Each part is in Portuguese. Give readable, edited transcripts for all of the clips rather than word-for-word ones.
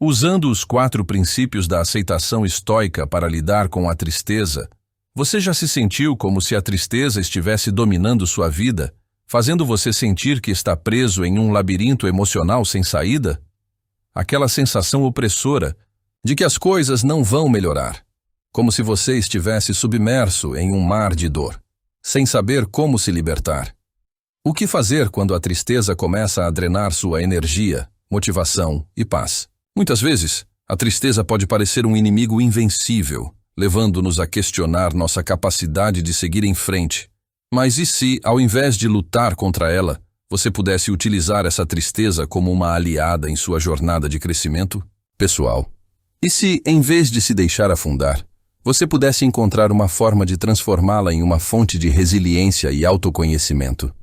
Usando os 4 princípios da aceitação estoica para lidar com a tristeza, você já se sentiu como se a tristeza estivesse dominando sua vida, fazendo você sentir que está preso em um labirinto emocional sem saída? Aquela sensação opressora de que as coisas não vão melhorar, como se você estivesse submerso em um mar de dor, sem saber como se libertar. O que fazer quando a tristeza começa a drenar sua energia, motivação e paz? Muitas vezes, a tristeza pode parecer um inimigo invencível, levando-nos a questionar nossa capacidade de seguir em frente. Mas e se, ao invés de lutar contra ela, você pudesse utilizar essa tristeza como uma aliada em sua jornada de crescimento pessoal? E se, em vez de se deixar afundar, você pudesse encontrar uma forma de transformá-la em uma fonte de resiliência e autoconhecimento?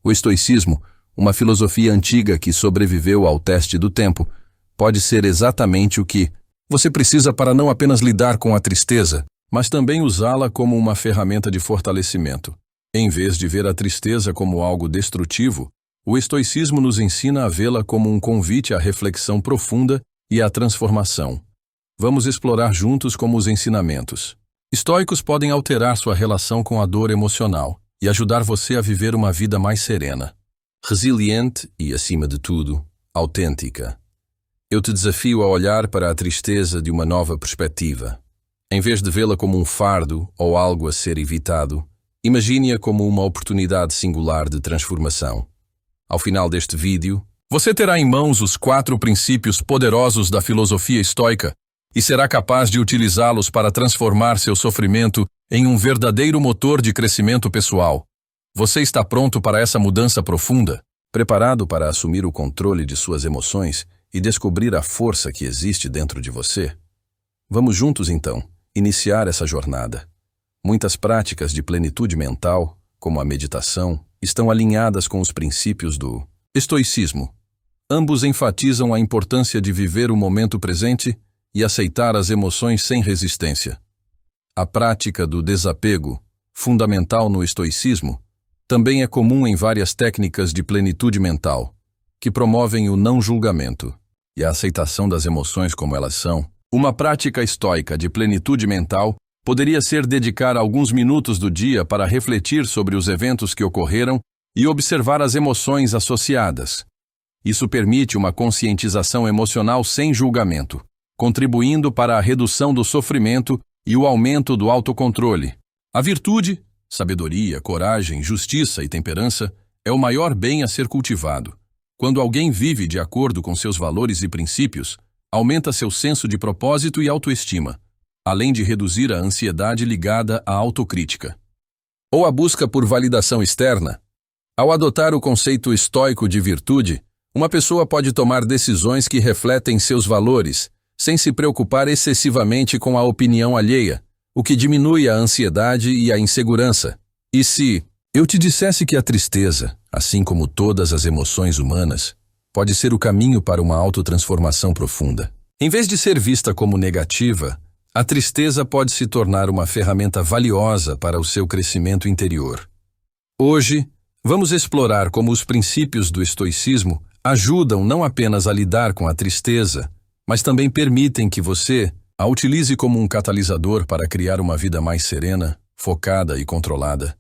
O estoicismo, uma filosofia antiga que sobreviveu ao teste do tempo, pode ser exatamente o que você precisa para não apenas lidar com a tristeza, mas também usá-la como uma ferramenta de fortalecimento. Em vez de ver a tristeza como algo destrutivo, o estoicismo nos ensina a vê-la como um convite à reflexão profunda e à transformação. Vamos explorar juntos como os ensinamentos estoicos podem alterar sua relação com a dor emocional e ajudar você a viver uma vida mais serena, resiliente e, acima de tudo, autêntica. Eu te desafio a olhar para a tristeza de uma nova perspectiva. Em vez de vê-la como um fardo ou algo a ser evitado, imagine-a como uma oportunidade singular de transformação. Ao final deste vídeo, você terá em mãos os 4 princípios poderosos da filosofia estoica e será capaz de utilizá-los para transformar seu sofrimento em um verdadeiro motor de crescimento pessoal. Você está pronto para essa mudança profunda? Preparado para assumir o controle de suas emoções e descobrir a força que existe dentro de você? Vamos juntos, então, iniciar essa jornada. Muitas práticas de plenitude mental, como a meditação, estão alinhadas com os princípios do estoicismo. Ambos enfatizam a importância de viver o momento presente e aceitar as emoções sem resistência. A prática do desapego, fundamental no estoicismo, também é comum em várias técnicas de plenitude mental, que promovem o não julgamento e a aceitação das emoções como elas são. Uma prática estoica de plenitude mental poderia ser dedicar alguns minutos do dia para refletir sobre os eventos que ocorreram e observar as emoções associadas. Isso permite uma conscientização emocional sem julgamento, contribuindo para a redução do sofrimento e o aumento do autocontrole. A virtude, sabedoria, coragem, justiça e temperança é o maior bem a ser cultivado. Quando alguém vive de acordo com seus valores e princípios, aumenta seu senso de propósito e autoestima, além de reduzir a ansiedade ligada à autocrítica ou a busca por validação externa. Ao adotar o conceito estoico de virtude, uma pessoa pode tomar decisões que refletem seus valores, sem se preocupar excessivamente com a opinião alheia, o que diminui a ansiedade e a insegurança. E se eu te dissesse que a tristeza, assim como todas as emoções humanas, pode ser o caminho para uma autotransformação profunda? Em vez de ser vista como negativa, a tristeza pode se tornar uma ferramenta valiosa para o seu crescimento interior. Hoje, vamos explorar como os princípios do estoicismo ajudam não apenas a lidar com a tristeza, mas também permitem que você a utilize como um catalisador para criar uma vida mais serena, focada e controlada.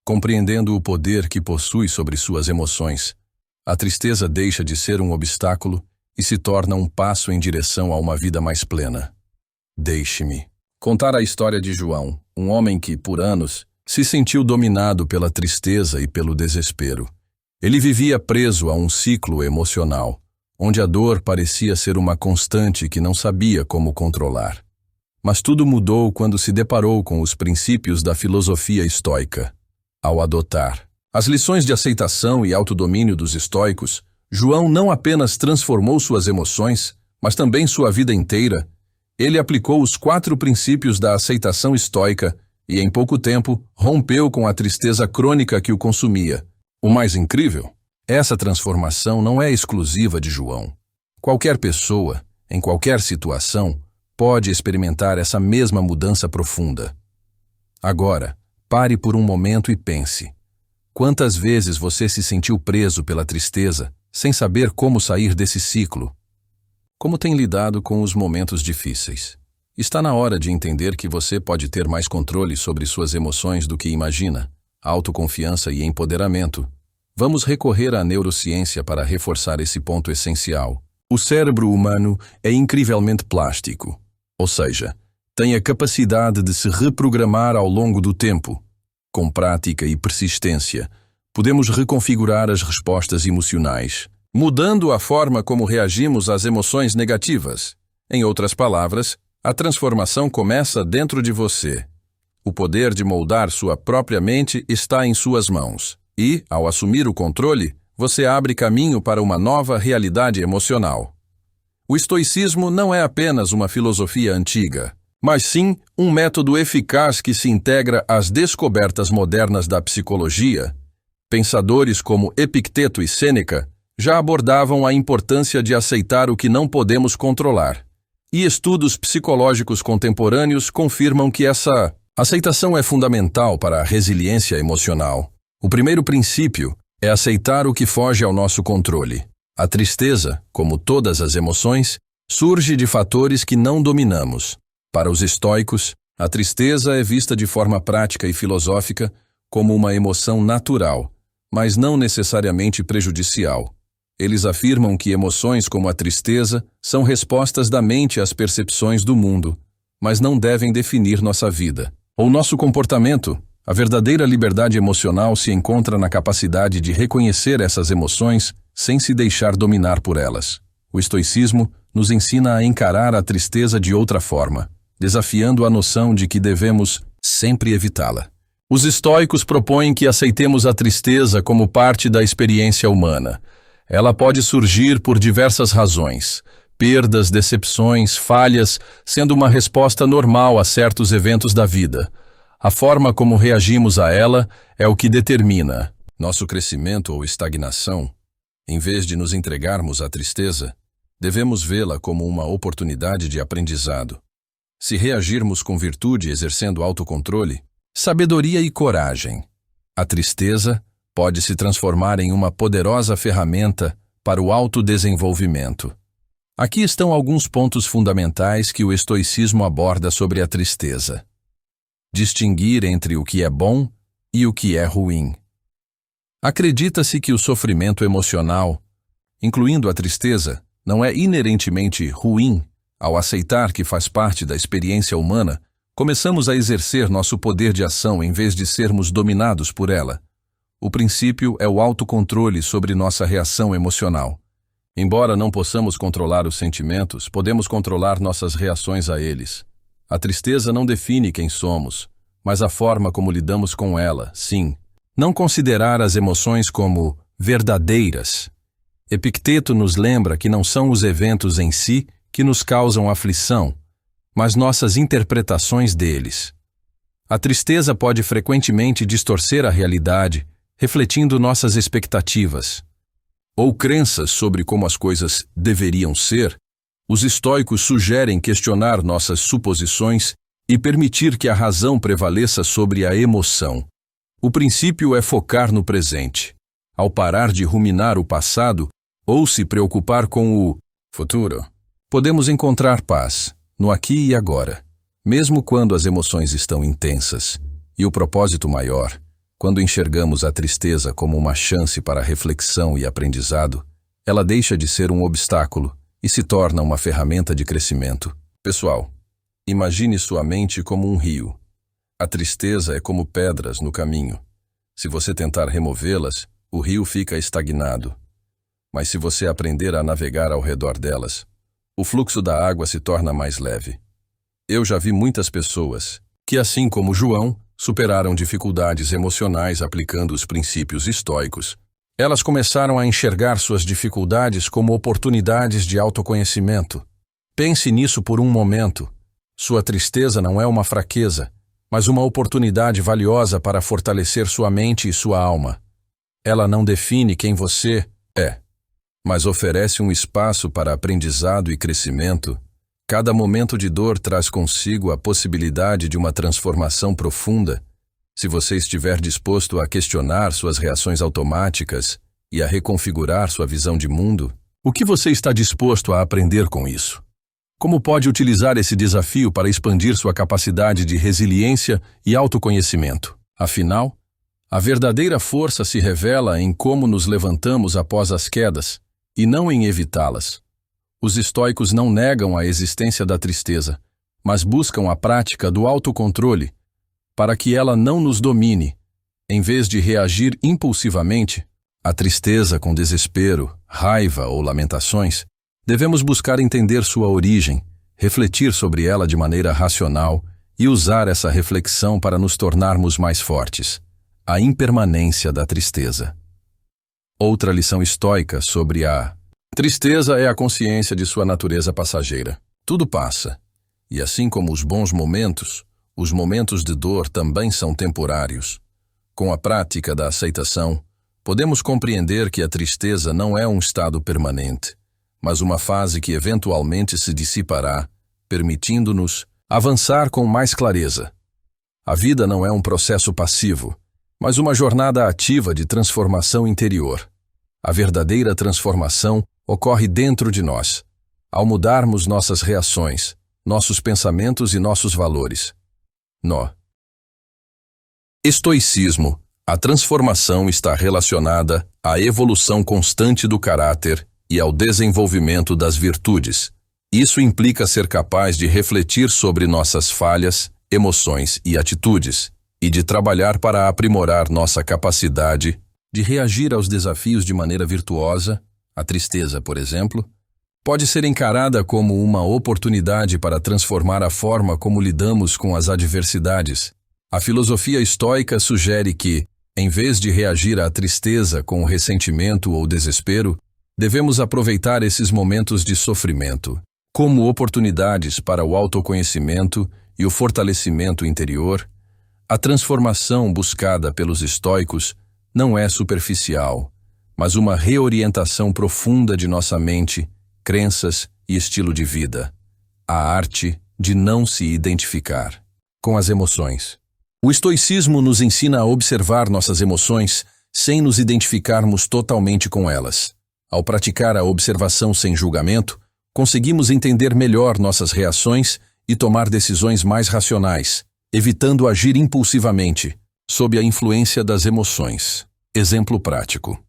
Compreendendo o poder que possui sobre suas emoções, a tristeza deixa de ser um obstáculo e se torna um passo em direção a uma vida mais plena. Deixe-me contar a história de João, um homem que, por anos, se sentiu dominado pela tristeza e pelo desespero. Ele vivia preso a um ciclo emocional, onde a dor parecia ser uma constante que não sabia como controlar. Mas tudo mudou quando se deparou com os princípios da filosofia estoica. Ao adotar as lições de aceitação e autodomínio dos estoicos, João não apenas transformou suas emoções, mas também sua vida inteira. Ele aplicou os 4 princípios da aceitação estoica e, em pouco tempo, rompeu com a tristeza crônica que o consumia. O mais incrível, essa transformação não é exclusiva de João. Qualquer pessoa, em qualquer situação, pode experimentar essa mesma mudança profunda. Agora, pare por um momento e pense. Quantas vezes você se sentiu preso pela tristeza, sem saber como sair desse ciclo? Como tem lidado com os momentos difíceis? Está na hora de entender que você pode ter mais controle sobre suas emoções do que imagina. Autoconfiança e empoderamento. Vamos recorrer à neurociência para reforçar esse ponto essencial. O cérebro humano é incrivelmente plástico, ou seja, tem a capacidade de se reprogramar ao longo do tempo. Com prática e persistência, podemos reconfigurar as respostas emocionais, mudando a forma como reagimos às emoções negativas. Em outras palavras, a transformação começa dentro de você. O poder de moldar sua própria mente está em suas mãos. E, ao assumir o controle, você abre caminho para uma nova realidade emocional. O estoicismo não é apenas uma filosofia antiga, mas sim um método eficaz que se integra às descobertas modernas da psicologia. Pensadores como Epicteto e Sêneca já abordavam a importância de aceitar o que não podemos controlar. E estudos psicológicos contemporâneos confirmam que essa aceitação é fundamental para a resiliência emocional. O primeiro princípio é aceitar o que foge ao nosso controle. A tristeza, como todas as emoções, surge de fatores que não dominamos. Para os estoicos, a tristeza é vista de forma prática e filosófica como uma emoção natural, mas não necessariamente prejudicial. Eles afirmam que emoções como a tristeza são respostas da mente às percepções do mundo, mas não devem definir nossa vida ou nosso comportamento. A verdadeira liberdade emocional se encontra na capacidade de reconhecer essas emoções sem se deixar dominar por elas. O estoicismo nos ensina a encarar a tristeza de outra forma, desafiando a noção de que devemos sempre evitá-la. Os estoicos propõem que aceitemos a tristeza como parte da experiência humana. Ela pode surgir por diversas razões: perdas, decepções, falhas, sendo uma resposta normal a certos eventos da vida. A forma como reagimos a ela é o que determina nosso crescimento ou estagnação. Em vez de nos entregarmos à tristeza, devemos vê-la como uma oportunidade de aprendizado. Se reagirmos com virtude, exercendo autocontrole, sabedoria e coragem, a tristeza pode se transformar em uma poderosa ferramenta para o autodesenvolvimento. Aqui estão alguns pontos fundamentais que o estoicismo aborda sobre a tristeza. Distinguir entre o que é bom e o que é ruim. Acredita-se que o sofrimento emocional, incluindo a tristeza, não é inerentemente ruim. Ao aceitar que faz parte da experiência humana, começamos a exercer nosso poder de ação em vez de sermos dominados por ela. O princípio é o autocontrole sobre nossa reação emocional. Embora não possamos controlar os sentimentos, podemos controlar nossas reações a eles. A tristeza não define quem somos, mas a forma como lidamos com ela, sim. Não considerar as emoções como verdadeiras. Epicteto nos lembra que não são os eventos em si que nos causam aflição, mas nossas interpretações deles. A tristeza pode frequentemente distorcer a realidade, refletindo nossas expectativas ou crenças sobre como as coisas deveriam ser. Os estoicos sugerem questionar nossas suposições e permitir que a razão prevaleça sobre a emoção. O princípio é focar no presente. Ao parar de ruminar o passado ou se preocupar com o futuro, podemos encontrar paz no aqui e agora, mesmo quando as emoções estão intensas. E o propósito maior, quando enxergamos a tristeza como uma chance para reflexão e aprendizado, ela deixa de ser um obstáculo e se torna uma ferramenta de crescimento. Pessoal, imagine sua mente como um rio. A tristeza é como pedras no caminho. Se você tentar removê-las, o rio fica estagnado. Mas se você aprender a navegar ao redor delas, o fluxo da água se torna mais leve. Eu já vi muitas pessoas que, assim como João, superaram dificuldades emocionais aplicando os princípios estoicos. Elas começaram a enxergar suas dificuldades como oportunidades de autoconhecimento. Pense nisso por um momento. Sua tristeza não é uma fraqueza, mas uma oportunidade valiosa para fortalecer sua mente e sua alma. Ela não define quem você é, mas oferece um espaço para aprendizado e crescimento. Cada momento de dor traz consigo a possibilidade de uma transformação profunda. Se você estiver disposto a questionar suas reações automáticas e a reconfigurar sua visão de mundo, O que você está disposto a aprender com isso? Como pode utilizar esse desafio para expandir sua capacidade de resiliência e autoconhecimento? Afinal, a verdadeira força se revela em como nos levantamos após as quedas, e não em evitá-las. Os estoicos não negam a existência da tristeza, mas buscam a prática do autocontrole para que ela não nos domine. Em vez de reagir impulsivamente à tristeza com desespero, raiva ou lamentações, devemos buscar entender sua origem, refletir sobre ela de maneira racional e usar essa reflexão para nos tornarmos mais fortes. A impermanência da tristeza. Outra lição estoica sobre a tristeza é a consciência de sua natureza passageira. Tudo passa, e assim como os bons momentos, os momentos de dor também são temporários. Com a prática da aceitação, podemos compreender que a tristeza não é um estado permanente, mas uma fase que eventualmente se dissipará, permitindo-nos avançar com mais clareza. A vida não é um processo passivo, mas uma jornada ativa de transformação interior. A verdadeira transformação ocorre dentro de nós, ao mudarmos nossas reações, nossos pensamentos e nossos valores. Estoicismo. A transformação está relacionada à evolução constante do caráter e ao desenvolvimento das virtudes. Isso implica ser capaz de refletir sobre nossas falhas, emoções e atitudes, e de trabalhar para aprimorar nossa capacidade de reagir aos desafios de maneira virtuosa. A tristeza, por exemplo, pode ser encarada como uma oportunidade para transformar a forma como lidamos com as adversidades. A filosofia estoica sugere que, em vez de reagir à tristeza com ressentimento ou desespero, devemos aproveitar esses momentos de sofrimento como oportunidades para o autoconhecimento e o fortalecimento interior. A transformação buscada pelos estoicos não é superficial, mas uma reorientação profunda de nossa mente, crenças e estilo de vida. A arte de não se identificar com as emoções. O estoicismo nos ensina a observar nossas emoções sem nos identificarmos totalmente com elas. Ao praticar a observação sem julgamento, conseguimos entender melhor nossas reações e tomar decisões mais racionais, evitando agir impulsivamente, sob a influência das emoções. Exemplo prático.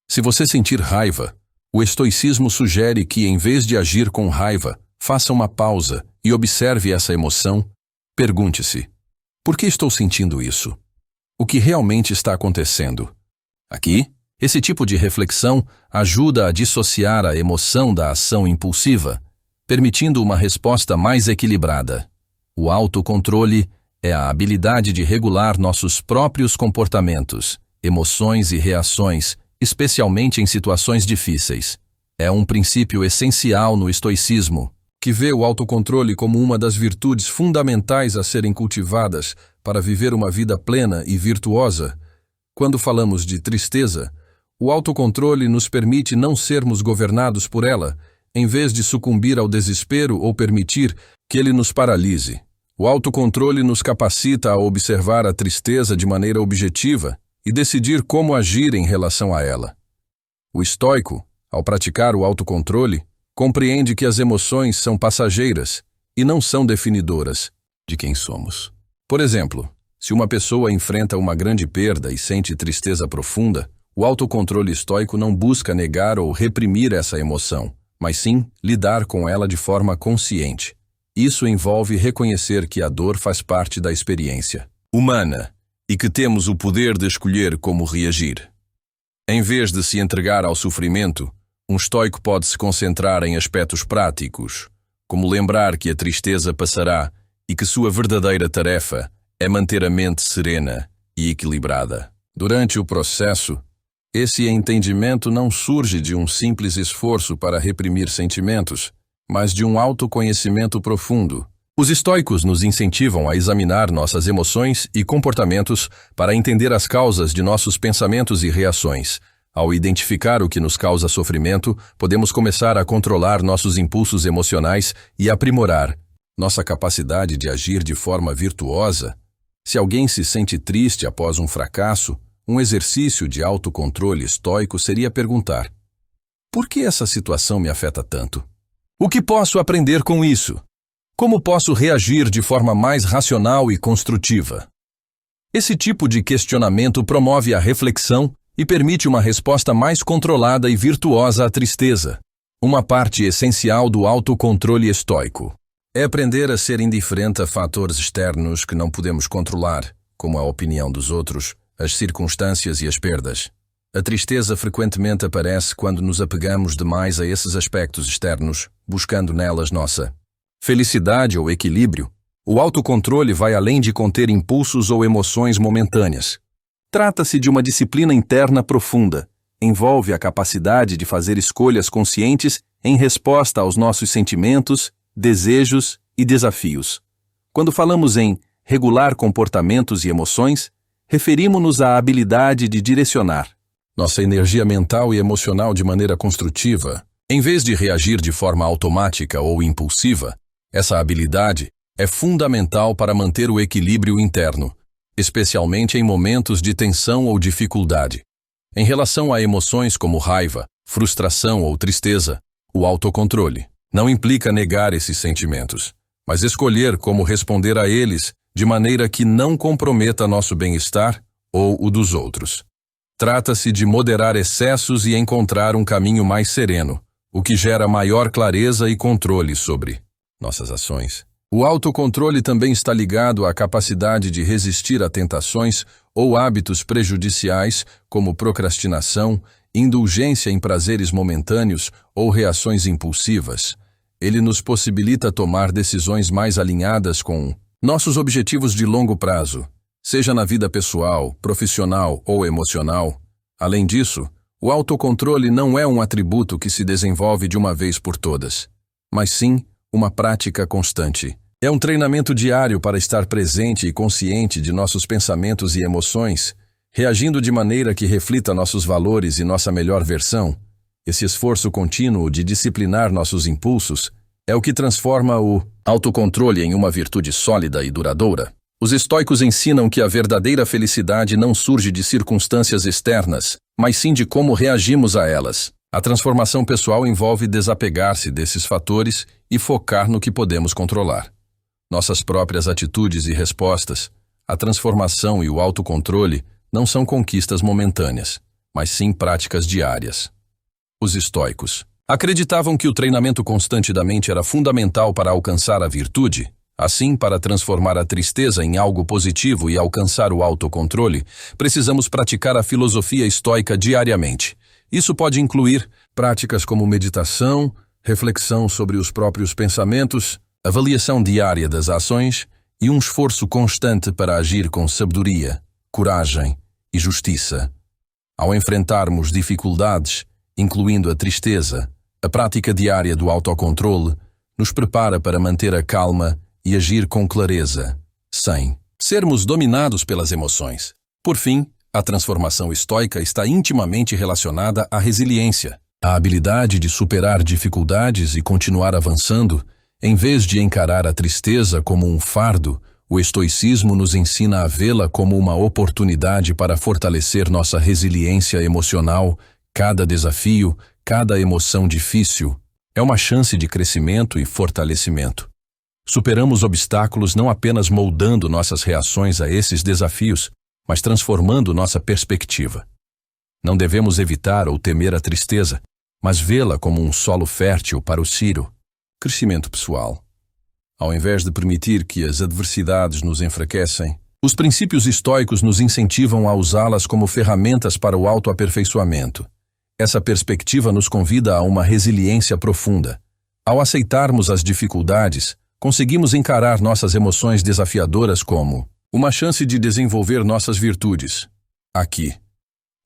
Se você sentir raiva, o estoicismo sugere que, em vez de agir com raiva, faça uma pausa e observe essa emoção. Pergunte-se: por que estou sentindo isso? O que realmente está acontecendo? Aqui, esse tipo de reflexão ajuda a dissociar a emoção da ação impulsiva, permitindo uma resposta mais equilibrada. O autocontrole é a habilidade de regular nossos próprios comportamentos, emoções e reações, especialmente em situações difíceis. É um princípio essencial no estoicismo, que vê o autocontrole como uma das virtudes fundamentais a serem cultivadas para viver uma vida plena e virtuosa. Quando falamos de tristeza, o autocontrole nos permite não sermos governados por ela, em vez de sucumbir ao desespero ou permitir que ele nos paralise. O autocontrole nos capacita a observar a tristeza de maneira objetiva e decidir como agir em relação a ela. O estoico, ao praticar o autocontrole, compreende que as emoções são passageiras e não são definidoras de quem somos. Por exemplo, se uma pessoa enfrenta uma grande perda e sente tristeza profunda, o autocontrole estoico não busca negar ou reprimir essa emoção, mas sim lidar com ela de forma consciente. Isso envolve reconhecer que a dor faz parte da experiência humana e que temos o poder de escolher como reagir. Em vez de se entregar ao sofrimento, um estoico pode se concentrar em aspectos práticos, como lembrar que a tristeza passará e que sua verdadeira tarefa é manter a mente serena e equilibrada. Durante o processo, esse entendimento não surge de um simples esforço para reprimir sentimentos, mas de um autoconhecimento profundo. Os estoicos nos incentivam a examinar nossas emoções e comportamentos para entender as causas de nossos pensamentos e reações. Ao identificar o que nos causa sofrimento, podemos começar a controlar nossos impulsos emocionais e aprimorar nossa capacidade de agir de forma virtuosa. Se alguém se sente triste após um fracasso, um exercício de autocontrole estoico seria perguntar: Por que essa situação me afeta tanto? O que posso aprender com isso? Como posso reagir de forma mais racional e construtiva? Esse tipo de questionamento promove a reflexão e permite uma resposta mais controlada e virtuosa à tristeza, uma parte essencial do autocontrole estoico. É aprender a ser indiferente a fatores externos que não podemos controlar, como a opinião dos outros, as circunstâncias e as perdas. A tristeza frequentemente aparece quando nos apegamos demais a esses aspectos externos, buscando nelas nossa felicidade ou equilíbrio. O autocontrole vai além de conter impulsos ou emoções momentâneas. Trata-se de uma disciplina interna profunda. Envolve a capacidade de fazer escolhas conscientes em resposta aos nossos sentimentos, desejos e desafios. Quando falamos em regular comportamentos e emoções, referimos-nos à habilidade de direcionar nossa energia mental e emocional de maneira construtiva, em vez de reagir de forma automática ou impulsiva. Essa habilidade é fundamental para manter o equilíbrio interno, especialmente em momentos de tensão ou dificuldade. Em relação a emoções como raiva, frustração ou tristeza, o autocontrole não implica negar esses sentimentos, mas escolher como responder a eles de maneira que não comprometa nosso bem-estar ou o dos outros. Trata-se de moderar excessos e encontrar um caminho mais sereno, o que gera maior clareza e controle sobre nossas ações. O autocontrole também está ligado à capacidade de resistir a tentações ou hábitos prejudiciais, como procrastinação, indulgência em prazeres momentâneos ou reações impulsivas. Ele nos possibilita tomar decisões mais alinhadas com nossos objetivos de longo prazo, seja na vida pessoal, profissional ou emocional. Além disso, o autocontrole não é um atributo que se desenvolve de uma vez por todas, mas sim uma prática constante. É um treinamento diário para estar presente e consciente de nossos pensamentos e emoções, reagindo de maneira que reflita nossos valores e nossa melhor versão. Esse esforço contínuo de disciplinar nossos impulsos é o que transforma o autocontrole em uma virtude sólida e duradoura. Os estoicos ensinam que a verdadeira felicidade não surge de circunstâncias externas, mas sim de como reagimos a elas. A transformação pessoal envolve desapegar-se desses fatores e focar no que podemos controlar. Nossas próprias atitudes e respostas, a transformação e o autocontrole não são conquistas momentâneas, mas sim práticas diárias. Os estoicos acreditavam que o treinamento constante da mente era fundamental para alcançar a virtude. Assim, para transformar a tristeza em algo positivo e alcançar o autocontrole, precisamos praticar a filosofia estoica diariamente. Isso pode incluir práticas como meditação, reflexão sobre os próprios pensamentos, avaliação diária das ações e um esforço constante para agir com sabedoria, coragem e justiça. Ao enfrentarmos dificuldades, incluindo a tristeza, a prática diária do autocontrole nos prepara para manter a calma e agir com clareza, sem sermos dominados pelas emoções. Por fim, a transformação estoica está intimamente relacionada à resiliência, a habilidade de superar dificuldades e continuar avançando. Em vez de encarar a tristeza como um fardo, o estoicismo nos ensina a vê-la como uma oportunidade para fortalecer nossa resiliência emocional. Cada desafio, cada emoção difícil, é uma chance de crescimento e fortalecimento. Superamos obstáculos não apenas moldando nossas reações a esses desafios, mas transformando nossa perspectiva. Não devemos evitar ou temer a tristeza, mas vê-la como um solo fértil para o crescimento pessoal. Ao invés de permitir que as adversidades nos enfraquecem, os princípios estoicos nos incentivam a usá-las como ferramentas para o autoaperfeiçoamento. Essa perspectiva nos convida a uma resiliência profunda. Ao aceitarmos as dificuldades, conseguimos encarar nossas emoções desafiadoras como uma chance de desenvolver nossas virtudes. Aqui,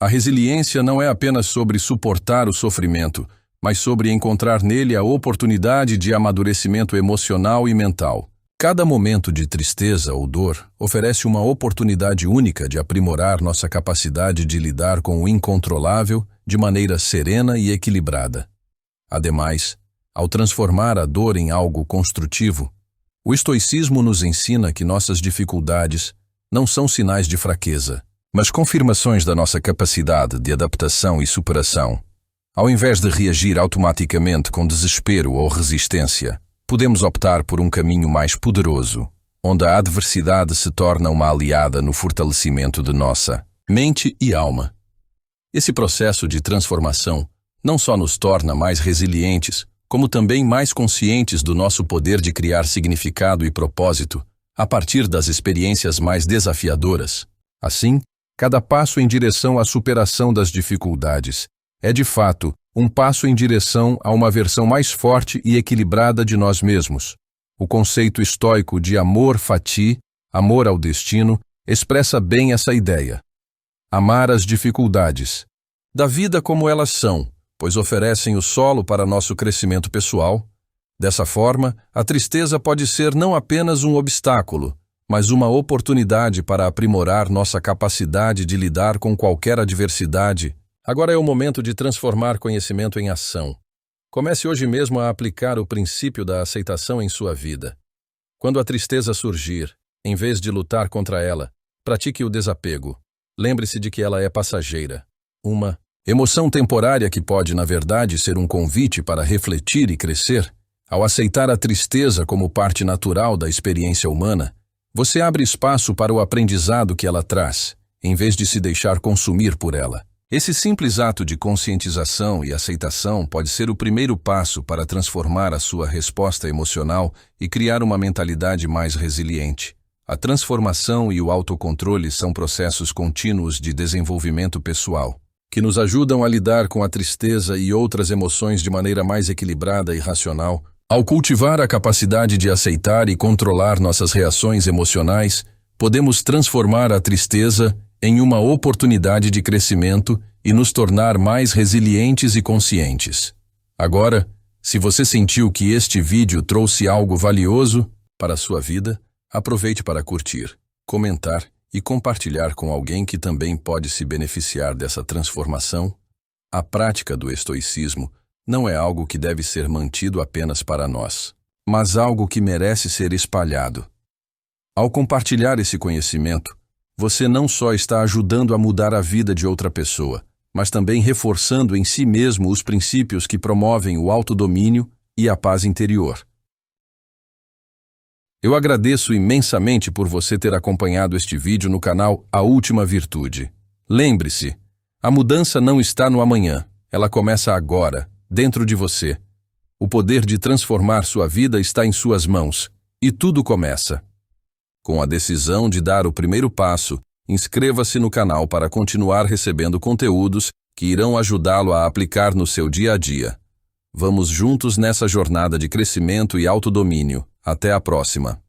a resiliência não é apenas sobre suportar o sofrimento, mas sobre encontrar nele a oportunidade de amadurecimento emocional e mental. Cada momento de tristeza ou dor oferece uma oportunidade única de aprimorar nossa capacidade de lidar com o incontrolável de maneira serena e equilibrada. Ademais, ao transformar a dor em algo construtivo, o estoicismo nos ensina que nossas dificuldades não são sinais de fraqueza, mas confirmações da nossa capacidade de adaptação e superação. Ao invés de reagir automaticamente com desespero ou resistência, podemos optar por um caminho mais poderoso, onde a adversidade se torna uma aliada no fortalecimento de nossa mente e alma. Esse processo de transformação não só nos torna mais resilientes, como também mais conscientes do nosso poder de criar significado e propósito a partir das experiências mais desafiadoras. Assim, cada passo em direção à superação das dificuldades é, de fato, um passo em direção a uma versão mais forte e equilibrada de nós mesmos. O conceito estoico de amor fati, amor ao destino, expressa bem essa ideia. Amar as dificuldades da vida como elas são, pois oferecem o solo para nosso crescimento pessoal. Dessa forma, a tristeza pode ser não apenas um obstáculo, mas uma oportunidade para aprimorar nossa capacidade de lidar com qualquer adversidade. Agora é o momento de transformar conhecimento em ação. Comece hoje mesmo a aplicar o princípio da aceitação em sua vida. Quando a tristeza surgir, em vez de lutar contra ela, pratique o desapego. Lembre-se de que ela é passageira. Uma emoção temporária que pode, na verdade, ser um convite para refletir e crescer. Ao aceitar a tristeza como parte natural da experiência humana, você abre espaço para o aprendizado que ela traz, em vez de se deixar consumir por ela. Esse simples ato de conscientização e aceitação pode ser o primeiro passo para transformar a sua resposta emocional e criar uma mentalidade mais resiliente. A transformação e o autocontrole são processos contínuos de desenvolvimento pessoal, que nos ajudam a lidar com a tristeza e outras emoções de maneira mais equilibrada e racional. Ao cultivar a capacidade de aceitar e controlar nossas reações emocionais, podemos transformar a tristeza em uma oportunidade de crescimento e nos tornar mais resilientes e conscientes. Agora, se você sentiu que este vídeo trouxe algo valioso para a sua vida, aproveite para curtir, comentar e compartilhar com alguém que também pode se beneficiar dessa transformação. A prática do estoicismo não é algo que deve ser mantido apenas para nós, mas algo que merece ser espalhado. Ao compartilhar esse conhecimento, você não só está ajudando a mudar a vida de outra pessoa, mas também reforçando em si mesmo os princípios que promovem o autodomínio e a paz interior. Eu agradeço imensamente por você ter acompanhado este vídeo no canal A Última Virtude. Lembre-se, a mudança não está no amanhã, ela começa agora, dentro de você. O poder de transformar sua vida está em suas mãos, e tudo começa com a decisão de dar o primeiro passo. Inscreva-se no canal para continuar recebendo conteúdos que irão ajudá-lo a aplicar no seu dia a dia. Vamos juntos nessa jornada de crescimento e autodomínio. Até a próxima.